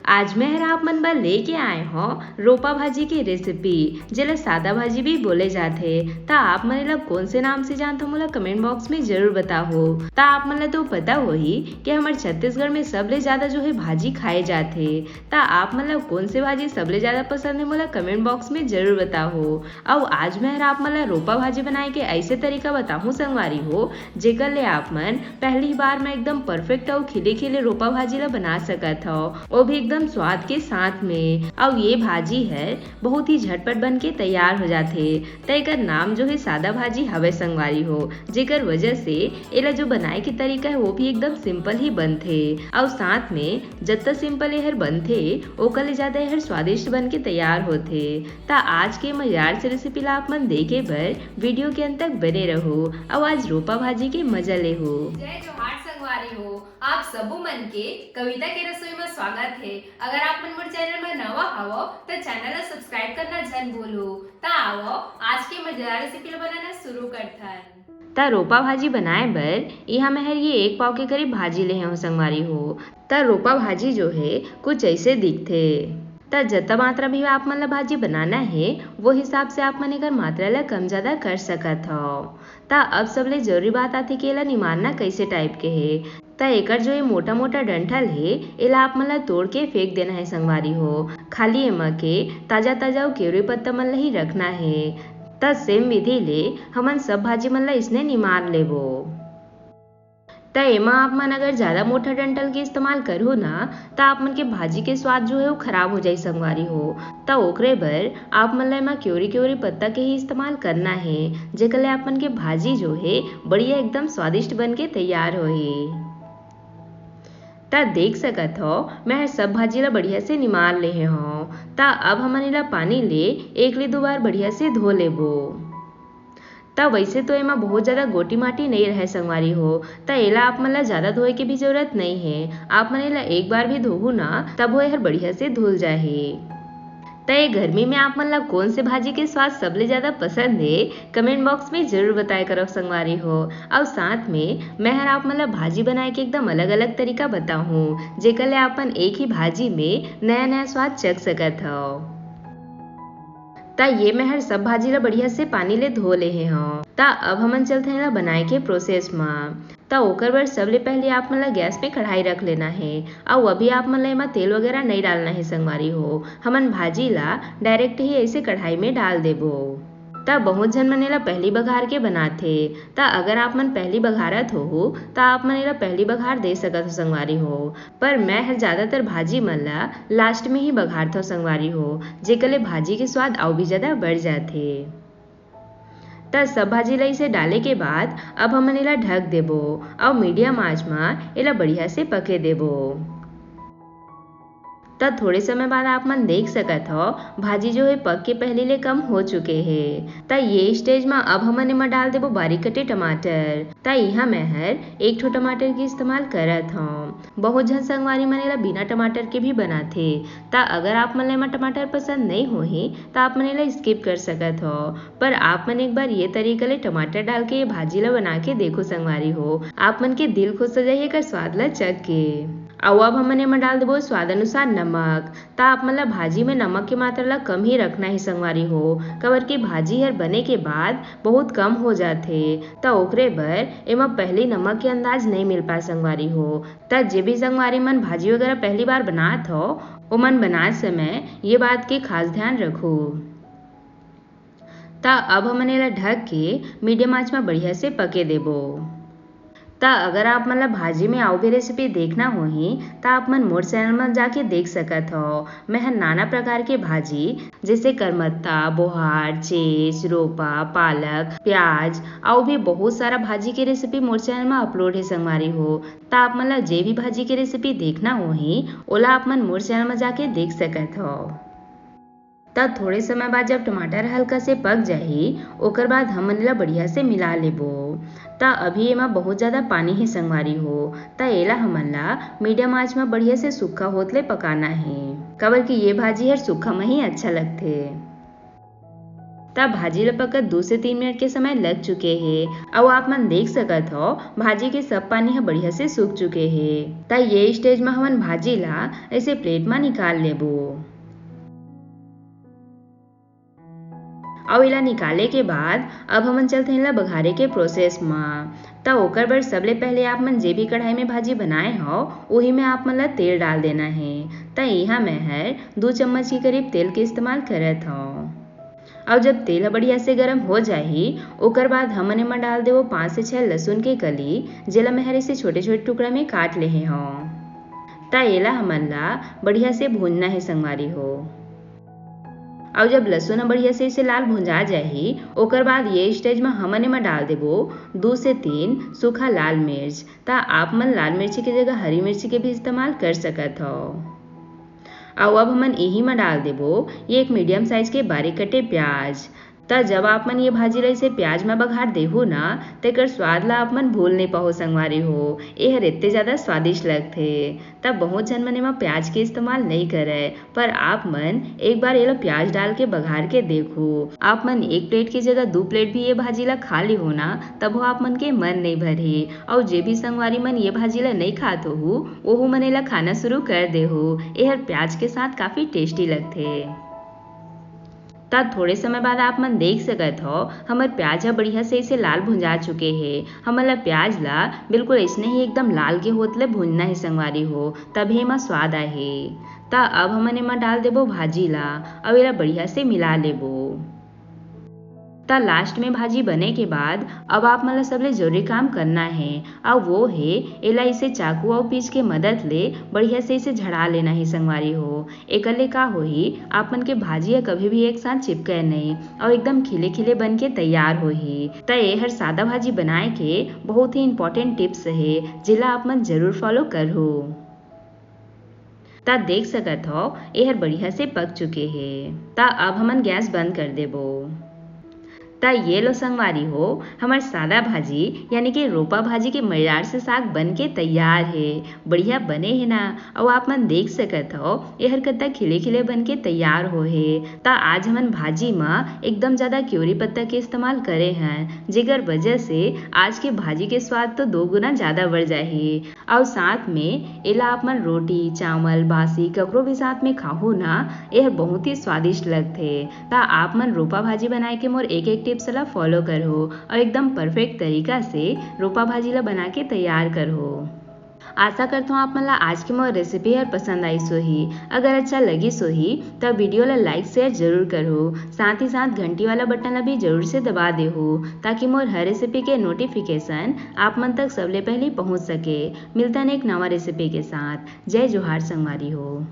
आज मैं आप मन बर लेके आए हो रोपा भाजी की रेसिपी जेला सादा भाजी भी बोले जाते। ता आप मन ला कौन से नाम से जानते हो मोला कमेंट बॉक्स में जरूर बताओ। ता आप मन ला तो पता हो ही कि हमारे छत्तीसगढ़ में सबले ज्यादा जो है भाजी खाए जाते। ता आप मन ला कौन से भाजी सबले ज्यादा पसंद है मोला कमेंट बॉक्स में जरूर बताओ। और आज मैं आप मन ला रोपा भाजी बनाए के ऐसे तरीका बताऊँ संगवारी हो जेकर ले आप मन पहली बार में एकदम परफेक्ट और खिले खिले रोपा भाजी ला बना सकत हो, वो भी एकदम स्वाद के साथ में। और ये भाजी है बहुत ही झटपट बन के तैयार हो जाते। तेकर नाम जो है सादा भाजी हवे संगवारी हो, जेकर वजह से एला जो बनाए के तरीका है वो भी एकदम सिंपल ही बनथे। और साथ में जितना सिंपल यहर बनथे ओकर ले ज्यादा यहर स्वादिष्ट बन के तैयार होथे। ता आज के मजेदार से रेसिपी ला आप मन देखे बर वीडियो के अंत तक बने रहो और आज रोपा भाजी के मजा ले हो। जय जोहार संगवारी हो, आप सबो मन के कविता के रसोई में स्वागत है। अगर आप मन मोर चैनल में नवा हवो तो चैनल ला सब्सक्राइब करना जन भूलो। ता आओ आज के मजेदार रेसिपी ला बनाना शुरू करथन। ता रोपा भाजी बनाए बर यहाँ मैं ये 1 पाव के करीब भाजी ले हो संगवारी हो। ता रोपा भाजी जो है कुछ ऐसे दिखथे। ता जितना मात्रा भी आप मन ला भाजी बनाना है वो हिसाब से आप मन एकर मात्रा ला कम ज्यादा कर सकत हो। ता अब सबले जरूरी बात आती कि एला निमारना कैसे टाइप के है। ता एकर जो ये मोटा मोटा डंठल है एला आप मन ला तोड़ के फेंक देना है संगवारी हो। खाली एमा के ताजा ताजा और केवड़े पत्ता मन ला ही रखना है। ता सेम विधि ले हमन सब भाजी मन ला इसने निमार लेबो। ता एमा आप मन अगर ज्यादा मोटा डंठल के इस्तेमाल करो ना ता आप मन के भाजी के स्वाद जो है वो खराब हो जाए संगवारी हो। ता ओकरे बर आप मन ला एमा क्योरी क्योरी पत्ता के ही इस्तेमाल करना है, जेकर ले आप मन के भाजी जो है बढ़िया एकदम स्वादिष्ट बन के तैयार होही। ता देख सकत हो मैं सब भाजी ला बढ़िया से निमार ले हो। ता अब हमन एला पानी ले 1 ले 2 बार बढ़िया से धो लेबो। ता वैसे तो एमा बहुत ज्यादा गोटी माटी नहीं रहे संगवारी हो, ता एला आप मन ला ज्यादा धोए के भी जरूरत नहीं है। आप मन एला एक बार भी धोहू ना तब वो हर बढ़िया से धुल जाहे। ता ये गर्मी में आप मन ला कौन से भाजी के स्वाद सबले ज्यादा पसंद है कमेंट बॉक्स में जरूर बताया करो संगवारी हो। और साथ में मैं हर आप मन ला भाजी बनाए के एकदम अलग अलग तरीका बताऊँ जेकर ले आपन एक ही भाजी में नया नया स्वाद चख सकत हो। ता ये मैं हर सब भाजी ला बढ़िया से पानी ले धो ले हो। ता अब हमन चलते हैं बनाए के प्रोसेस में। ता ओकर बर सबले पहले आप मन ला गैस पे कढ़ाई रख लेना है और अभी आप मन ला एमा तेल वगैरह नहीं डालना है संगवारी हो। हमन भाजी ला डायरेक्ट ही ऐसे कढ़ाई में डाल देबो। ता बहुत झन मन एला पहली बघार के बनाथे। ता अगर आप मन पहली बघारत हो ता आप मन एला पहली बघार दे सकत हो संगवारी हो, पर मैं हर ज्यादातर भाजी मन ला लास्ट में ही बघारत हो संगवारी हो, जेकर ले भाजी के स्वाद और भी ज्यादा बढ़ जाथे। ता सब भाजी ला इसे डाले के बाद अब हमन एला ढक देबो और मीडियम आंच में एला बढ़िया से पके देबो। तब थोड़े समय बाद आप मन देख सकत हो भाजी जो है पक के पहले ले कम हो चुके हैं। ता ये स्टेज में अब हमन एमा डाल देबो बारीक कटे टमाटर। ता यहाँ मैं हर 1 ठो टमाटर के इस्तेमाल करत हूँ। बहुत झन संगवारी मन एला बिना टमाटर के भी बनाथे। ता अगर आप मन एमा टमाटर पसंद नहीं होही ता आप मन एला स्किप कर सकत हो, पर आप मन एक बार ये तरीका ले टमाटर डाल के ये भाजी ला बना के देखो संगवारी हो, आप मन के दिल खुश हो जाइए कर स्वाद ला चख के। और अब हमन एमा डाल देबो स्वाद अनुसार नमक। ता आप मन ला भाजी में नमक की मात्रा ला कम ही रखना ही संगवारी हो, कबर की भाजी हर बने के बाद बहुत कम हो जाथे। ता ओकरे बर एमा पहले नमक के अंदाज नहीं मिल पाए संगवारी हो। ता जे भी संगवारी मन भाजी वगैरह पहली बार बनात हो वो मन बनाए समय ये बात के खास ध्यान रखो। ता अब हमन एला ढक के मीडियम आंच में बढ़िया से पके देबो। ता अगर आप मन ला भाजी में और भी रेसिपी देखना होही ता आप मन मोर चैनल में जाके देख सकत हो। मैं हर नाना प्रकार के भाजी जैसे करमत्ता, बोहार, चेस, रोपा, पालक, प्याज और भी बहुत सारा भाजी के रेसिपी मोर चैनल में अपलोड है संगवारी हो। ता आप मन ला जे भी भाजी के रेसिपी देखना होही ओला आप मन मोर चैनल में जाके देख सकत हो। तब थोड़े समय बाद जब टमाटर हल्का से पक जाही ओकर बाद हमन ला बढ़िया से मिला लेबो। ता अभी एमा बहुत ज्यादा पानी ही संगवारी हो, ता एला हमन ला मीडियम आंच में बढ़िया से सूखा होतले पकाना है, कबर की ये भाजी हर सूखा में ही अच्छा लगथे। तब भाजी ला पकत 2 से 3 मिनट के समय लग चुके हे और आप मन देख सकत हो भाजी के सब पानी ह बढ़िया से सूख चुके हे। त ये स्टेज में हमन भाजी ला ऐसे प्लेट में निकाल लेबो और इला निकाले के बाद अब हमन चलते हैं बघारे के प्रोसेस में। त ओकर बर सबले पहले आप मन जे भी कढ़ाई में भाजी बनाए हो वही में आप मन ला तेल डाल देना है। त यहाँ मैं है 2 चम्मच के करीब तेल के इस्तेमाल करत हो। और जब तेल बढ़िया से गर्म हो जाही ओकर बाद हमन एमा डाल देवो 5 से 6 लहसुन के कली जेला मैं ऐसे छोटे छोटे टुकड़ा में काट ले हो। त एला हमन ला बढ़िया से भूनना है संगवारी हो। और जब लहसुन बढ़िया से इसे लाल भुंजा जाही ओकर बाद ये स्टेज में हमन एमा डाल देबो 2 से 3 सूखा लाल मिर्च। ता आप मन लाल मिर्ची की जगह हरी मिर्ची के भी इस्तेमाल कर सकत हो। और अब हमन यही में डाल देबो ये एक मीडियम साइज के बारीक कटे प्याज। त जब आप मन ये भाजी ला इसे प्याज में बघार देहु ना तेकर स्वाद ला आप मन भूल नहीं पाहो संगवारी हो। ये हर इतने ज्यादा स्वादिष्ट लगथे। तब बहुत जन मन एमा प्याज के इस्तेमाल नहीं करे पर आप मन एक बार ये प्याज डाल के बघार के देखो। आप मन 1 प्लेट की जगह 2 प्लेट भी ये भाजी ला खा ली हो ना तब वो आप मन के मन नहीं भरे। और जे भी संगवारी मन ये भाजी ला नहीं खात हो वो मन एला खाना शुरू कर दे हो। ये हर प्याज के साथ काफी टेस्टी लगथे। तब थोड़े समय बाद आप मन देख सकत हो हमर प्याज ह बढ़िया से इसे लाल भुंजा चुके हे। हमन ला प्याज ला बिल्कुल ऐसने ही एकदम लाल के होत ले भुनना है संगवारी हो तभी एमा स्वाद आही। त अब हमन एमा डाल देबो भाजी ला और एला बढ़िया से मिला लेबो। त लास्ट में भाजी बने के बाद अब आप मन ला सबले जरूरी काम करना है और वो है एला इसे चाकू और पीस के मदद ले बढ़िया से इसे झड़ा लेना है संगवारी हो। एकले का होही आप मन के भाजी या कभी भी एक साथ चिपके नहीं और एकदम खिले खिले बन के तैयार होही। त ये हर सादा भाजी बनाए के बहुत ही इम्पोर्टेंट टिप्स है जिला आप मन जरूर फॉलो करहो। ता देख सकत हो ये हर बढ़िया से पक चुके हैं। ता अब हमन गैस बंद कर देबो। ता ये लो संगवारी हो हमार सादा भाजी यानी कि रोपा भाजी के मजेदार से साग बन के तैयार है। बढ़िया बने है ना और आप मन देख सकत हो ये हर कत्ता खिले खिले बन के तैयार हो है। ता आज हमन भाजी में एकदम ज्यादा क्यूरी पत्ता के इस्तेमाल करे हैं जेकर वजह से आज के भाजी के स्वाद तो 2 गुना ज्यादा बढ़ जाही। और साथ में एला आप मन रोटी चावल बासी ककरो भी साथ में खाहो ना यह बहुत ही स्वादिष्ट लगथे। ता आप मन रोपा भाजी बनाए के मोर एक टिप्स ला फॉलो करहो और एकदम परफेक्ट तरीका से रोपा भाजी ला बना के तैयार करहो। आशा करता हूँ आप मन ला आज की मोर रेसिपी हर पसंद आई सोही। अगर अच्छा लगी सोही तब वीडियो ला लाइक शेयर जरूर करो। साथ ही साथ घंटी वाला बटन ला भी जरूर से दबा देहो ताकि मोर हर रेसिपी के नोटिफिकेशन आप मन तक सबले पहले पहुँच सके। मिलता है एक नवा रेसिपी के साथ। जय जोहार संगवारी हो।